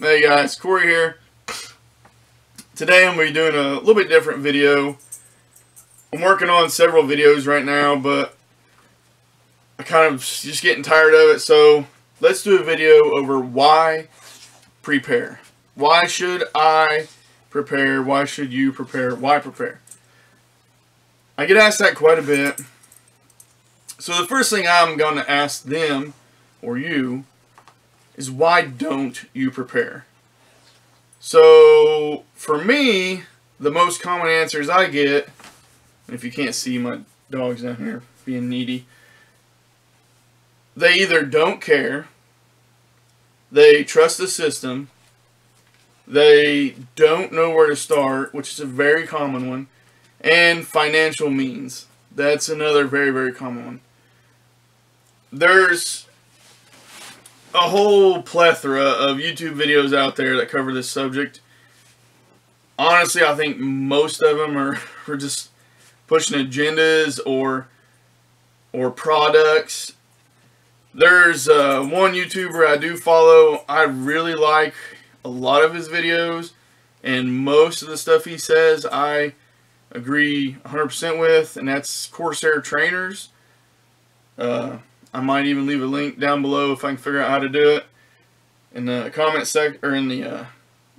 Hey guys, Corey here. Today I'm going to be doing a little bit different video. I'm working on several videos right now, but I kind of just getting tired of it, so let's do a video over why prepare. Why should I prepare? Why should you prepare? Why prepare? I get asked that quite a bit. So the first thing I'm going to ask them, or you, is why don't you prepare? So for me, the most common answers I get, and if you can't see my dogs down here being needy, they either don't care, they trust the system, they don't know where to start, which is a very common one, and financial means. That's another very, very common one. There's a whole plethora of YouTube videos out there that cover this subject. Honestly, I think most of them are just pushing agendas or products. There's one YouTuber I do follow. I really like a lot of his videos, and most of the stuff he says I agree 100% with, and that's Corsair Trainers. I might even leave a link down below if I can figure out how to do it in the comment section or in the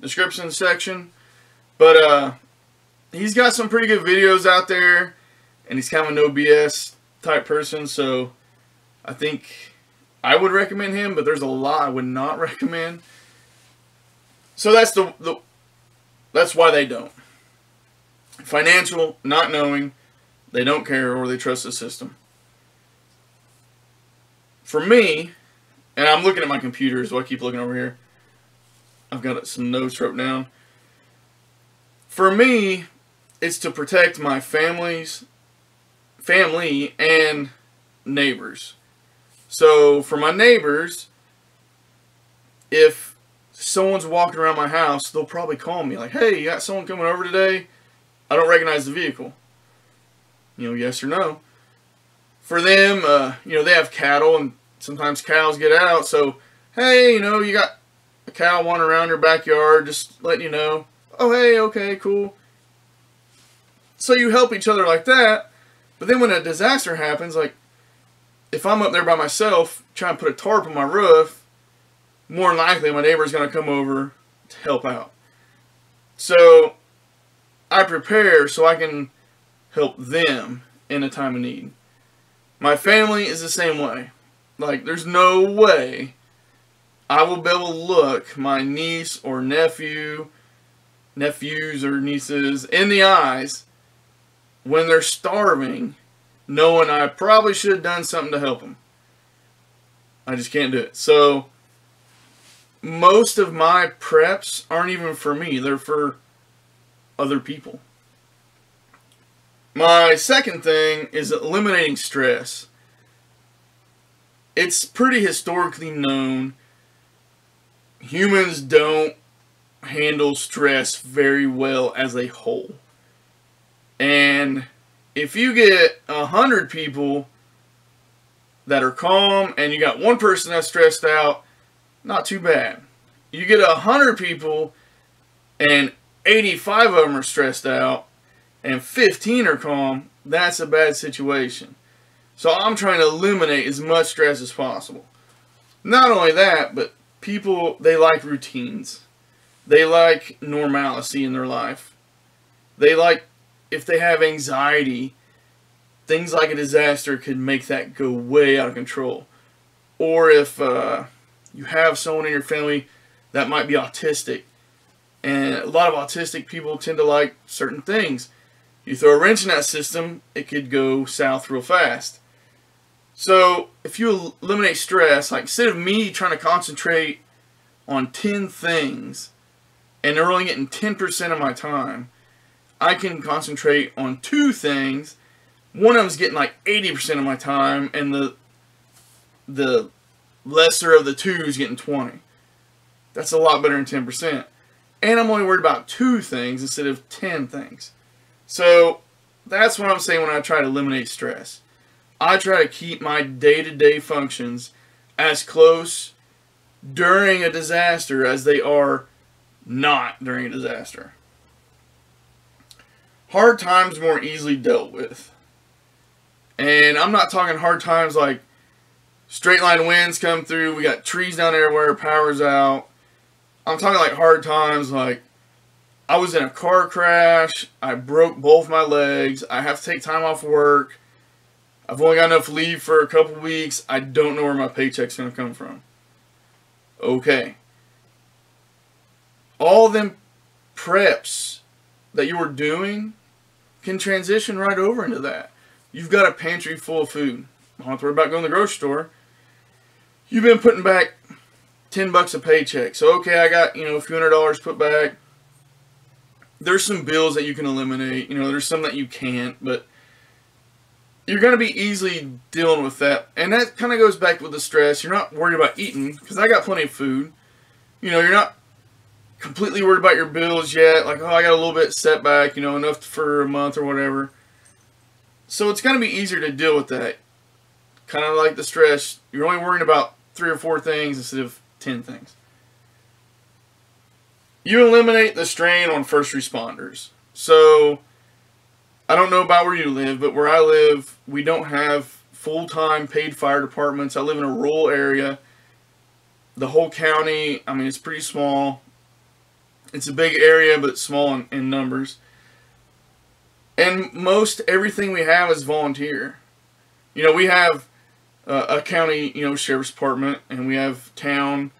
description section. But he's got some pretty good videos out there, and he's kind of a no BS type person, so I think I would recommend him, but there's a lot I would not recommend. So that's why they don't. Financial, not knowing, they don't care, or they trust the system. For me, and I'm looking at my computer, so I keep looking over here. I've got some notes wrote down. For me, it's to protect my family and neighbors. So for my neighbors, if someone's walking around my house, they'll probably call me like, "Hey, you got someone coming over today? I don't recognize the vehicle." Yes or no. For them, they have cattle, and sometimes cows get out. So, hey, you got a cow wandering around your backyard, just letting you know. Oh, hey, okay, cool. So you help each other like that. But then when a disaster happens, like if I'm up there by myself trying to put a tarp on my roof, more than likely my neighbor's going to come over to help out. So I prepare so I can help them in a time of need. My family is the same way. Like, there's no way I will be able to look my niece or nephews or nieces in the eyes when they're starving, knowing I probably should have done something to help them. I just can't do it. So most of my preps aren't even for me. They're for other people. My second thing is eliminating stress. It's pretty historically known humans don't handle stress very well as a whole. And if you get 100 people that are calm and you got one person that's stressed out, not too bad. You get 100 people and 85 of them are stressed out and 15 are calm, that's a bad situation. So I'm trying to eliminate as much stress as possible. Not only that, but people, they like routines. They like normalcy in their life. They like, if they have anxiety, things like a disaster could make that go way out of control. Or if you have someone in your family that might be autistic, and a lot of autistic people tend to like certain things. You throw a wrench in that system, it could go south real fast. So if you eliminate stress, like instead of me trying to concentrate on 10 things and they're only getting 10% of my time, I can concentrate on 2 things. One of them's getting like 80% of my time, and the lesser of the 2 is getting 20. That's a lot better than 10%. And I'm only worried about 2 things instead of 10 things. So that's what I'm saying when I try to eliminate stress. I try to keep my day-to-day functions as close during a disaster as they are not during a disaster. Hard times more easily dealt with. And I'm not talking hard times like straight line winds come through, we got trees down everywhere, power's out. I'm talking like hard times like I was in a car crash, I broke both my legs, I have to take time off work, I've only got enough leave for a couple weeks, I don't know where my paycheck's going to come from. Okay. All them preps that you were doing can transition right over into that. You've got a pantry full of food. I don't have to worry about going to the grocery store. You've been putting back $10 a paycheck. So, okay, I got, a few $100s put back. There's some bills that you can eliminate. There's some that you can't, but you're going to be easily dealing with that. And that kind of goes back with the stress. You're not worried about eating, because I got plenty of food. You're not completely worried about your bills yet. Like, oh, I got a little bit setback, enough for a month or whatever. So it's going to be easier to deal with that. Kind of like the stress. You're only worrying about 3 or 4 things instead of 10 things. You eliminate the strain on first responders. So, I don't know about where you live, but where I live, we don't have full-time paid fire departments. I live in a rural area. The whole county, it's pretty small. It's a big area, but small in numbers. And most everything we have is volunteer. We have a county, sheriff's department, and we have town.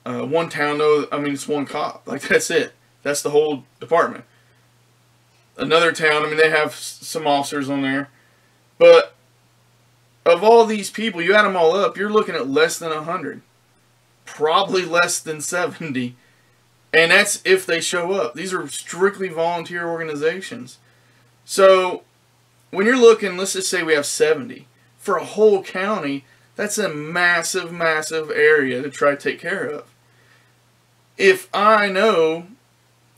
One town, though, it's one cop. Like, that's it. That's the whole department. Another town, they have some officers on there. But of all these people, you add them all up, you're looking at less than 100. Probably less than 70. And that's if they show up. These are strictly volunteer organizations. So, when you're looking, let's just say we have 70. For a whole county, that's a massive, massive area to try to take care of. If I know,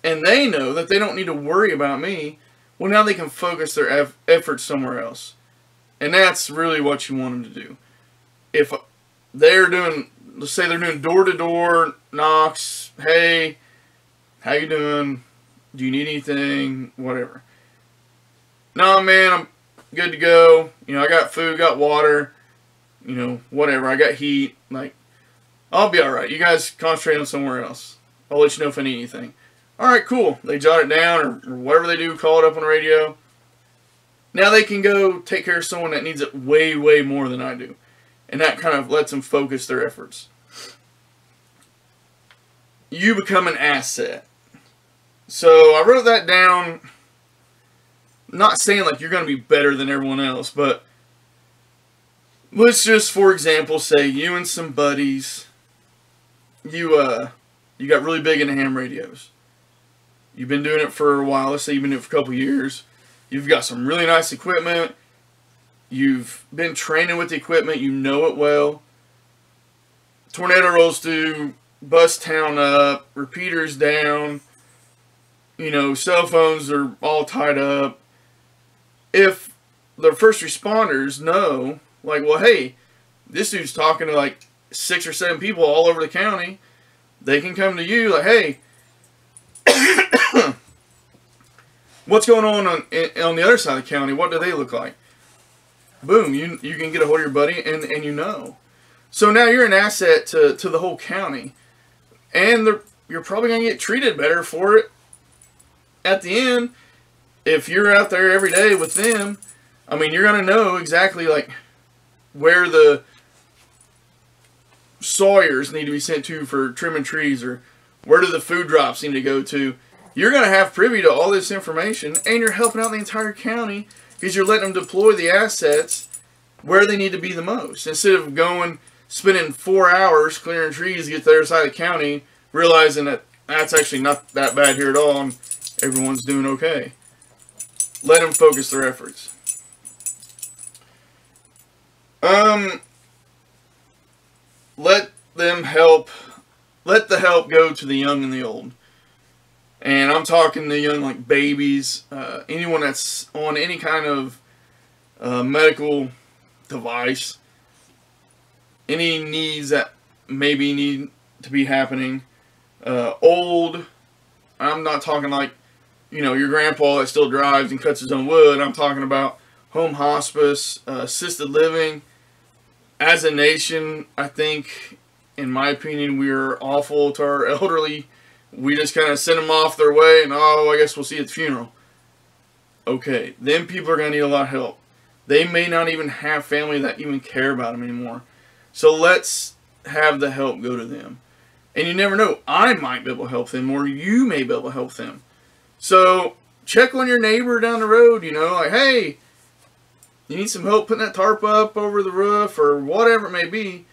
and they know, that they don't need to worry about me, well, now they can focus their efforts somewhere else. And that's really what you want them to do. If they're doing, let's say they're doing door-to-door knocks, hey, how you doing? Do you need anything? Whatever. No, man, I'm good to go. I got food, got water, whatever. I got heat. Like, I'll be alright. You guys concentrate on somewhere else. I'll let you know if I need anything. Alright, cool. They jot it down, or whatever they do, call it up on the radio. Now they can go take care of someone that needs it way, way more than I do. And that kind of lets them focus their efforts. You become an asset. So I wrote that down. Not saying like you're going to be better than everyone else, but let's just, for example, say you and some buddies, you got really big into ham radios. You've been doing it for a while. Let's say you've been doing it for a couple years. You've got some really nice equipment. You've been training with the equipment. You know it well. Tornado rolls through, bust town up, repeaters down. Cell phones are all tied up. If the first responders know, like, well, hey, this dude's talking to like 6 or 7 people all over the county, they can come to you like, hey, what's going on the other side of the county? What do they look like? Boom, you can get a hold of your buddy and So now you're an asset to the whole county. And you're probably going to get treated better for it at the end. If you're out there every day with them, you're going to know exactly like where the sawyers need to be sent to for trimming trees, or where do the food drops need to go to. You're going to have privy to all this information, and you're helping out the entire county because you're letting them deploy the assets where they need to be the most. Instead of spending 4 hours clearing trees to get to the other side of the county, realizing that that's actually not that bad here at all and everyone's doing okay. Let them focus their efforts. Let the help go to the young and the old. And I'm talking the young, like babies, anyone that's on any kind of medical device, any needs that maybe need to be happening. Old, I'm not talking like, you know, your grandpa that still drives and cuts his own wood. I'm talking about home hospice, assisted living. As a nation, I think, in my opinion, we're awful to our elderly. We just kind of send them off their way and, oh, I guess we'll see you at the funeral. Okay, then people are going to need a lot of help. They may not even have family that even care about them anymore. So let's have the help go to them. And you never know, I might be able to help them, or you may be able to help them. So check on your neighbor down the road, you know, like, hey, you need some help putting that tarp up over the roof, or whatever it may be.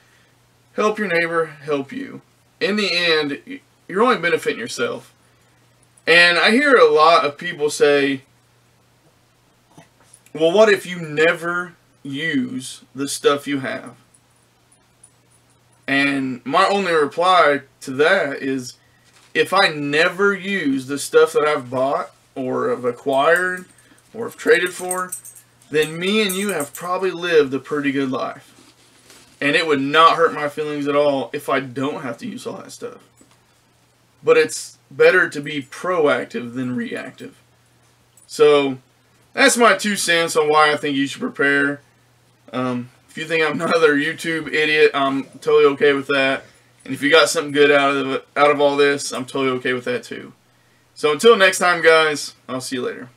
Help your neighbor, help you. In the end, you're only benefiting yourself. And I hear a lot of people say, well, what if you never use the stuff you have? And my only reply to that is, if I never use the stuff that I've bought or have acquired or have traded for, then me and you have probably lived a pretty good life. And it would not hurt my feelings at all if I don't have to use all that stuff. But it's better to be proactive than reactive. So that's my 2 cents on why I think you should prepare. If you think I'm another YouTube idiot, I'm totally okay with that. And if you got something good out of all this, I'm totally okay with that too. So until next time, guys, I'll see you later.